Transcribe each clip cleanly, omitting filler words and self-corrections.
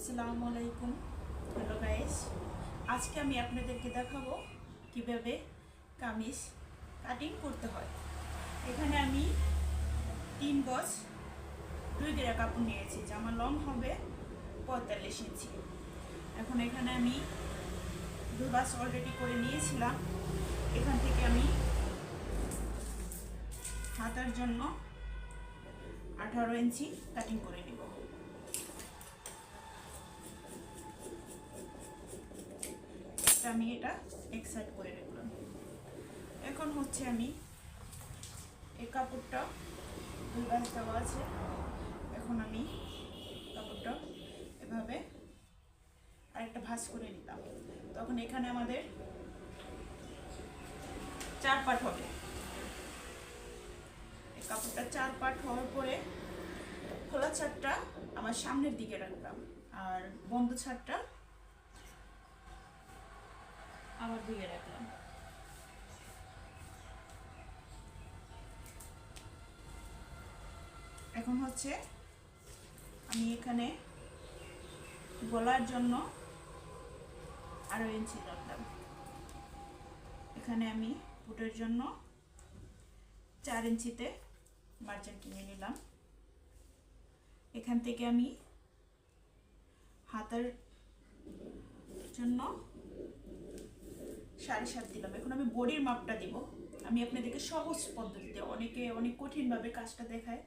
আসসালামু আলাইকুম। Hello guys, আজকে আমি আপনাদেরকে দেখাবো কিভাবে কামিজ কাটিং করতে হয়। এখানে আমি 3 গজ 2 গেরা কাপড় নিয়েছি, জামা লং হবে 45 ইঞ্চি। এখন এখানে আমি 2 ভাঁজ অলরেডি করে নিয়েছিলাম। এখান থেকে আমি হাতার জন্য 18 ইঞ্চি কাটিং করে নিব। আমি এটা এক সাইড করে রাখলাম। এখন হচ্ছে আমি এই কাপড়টা 2 ভাঁজ দেওয়া আছে। এখন আমি কাপড়টা এভাবে আরেকটা ভাঁজ করে নিলাম। তখন এখানে আমাদের 4 পার্ট হবে। এই কাপড়টা 4 পার্ট হওয়ার পরে খোলা ছাড়টা আমার সামনের দিকে রাখলাম, আর বন্ধ ছাড়টা আমার দিকে রাখলাম। এখন হচ্ছে আমি এখানে গলার জন্য 18 ইঞ্চি রাখলাম। এখানে আমি বুটের জন্য 4 ইঞ্চিতে মার্জিন কিনে নিলাম। এখান থেকে আমি হাতার জন্য 7.5 দিলাম। এখন আমি বডির মাপটা দিব। আমি আপনাদেরকে সহজ পদ্ধতিতে, অনেকে অনেক কঠিনভাবে কাজটা দেখায়,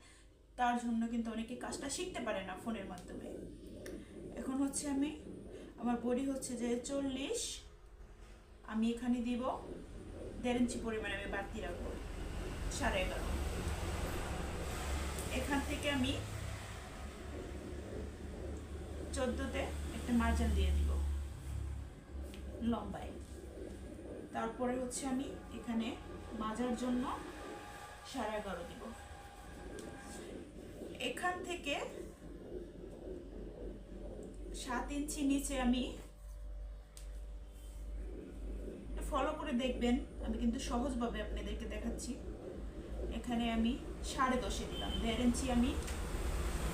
তার জন্য কিন্তু অনেকে কাজটা শিখতে পারে না ফোনের মাধ্যমে। এখন হচ্ছে আমি আমার বডি হচ্ছে যে 40, আমি এখানে দিব 1.5 ইঞ্চি পরিমাণে আমি বাড়তি রাখবো 11.5। এখান থেকে আমি 14তে একটা মার্জিন দিয়ে দিব লম্বায়। তারপরে হচ্ছে আমি এখানে মাজার জন্য 11.5 দিব। এখান থেকে 7 ইঞ্চি নিচে আমি, ফলো করে দেখবেন, আমি কিন্তু সহজভাবে আপনাদেরকে দেখাচ্ছি। এখানে আমি 10.5 দিলাম, 1.5 ইঞ্চি আমি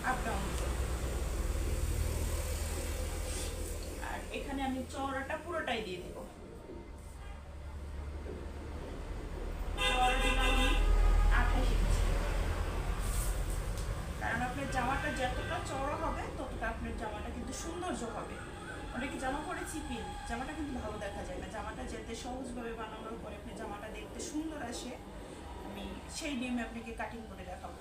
আপ ডাউন করব। আর এখানে আমি চওড়াটা পুরোটাই দিয়ে দিব। চওড়া দিলাম আমি 28 ইঞ্চি, কারণ আপনার জামাটা যতটা চওড়া হবে ততটা আপনার জামাটা কিন্তু সৌন্দর্য হবে। অনেকে জামা পরে চিপিল, জামাটা কিন্তু ভালো দেখা যায় না। জামাটা যাতে সহজভাবে বানানোর পরে আপনার জামাটা দেখতে সুন্দর আসে, আমি সেই নিয়মে আপনাকে কাটিং করে দেখাবো।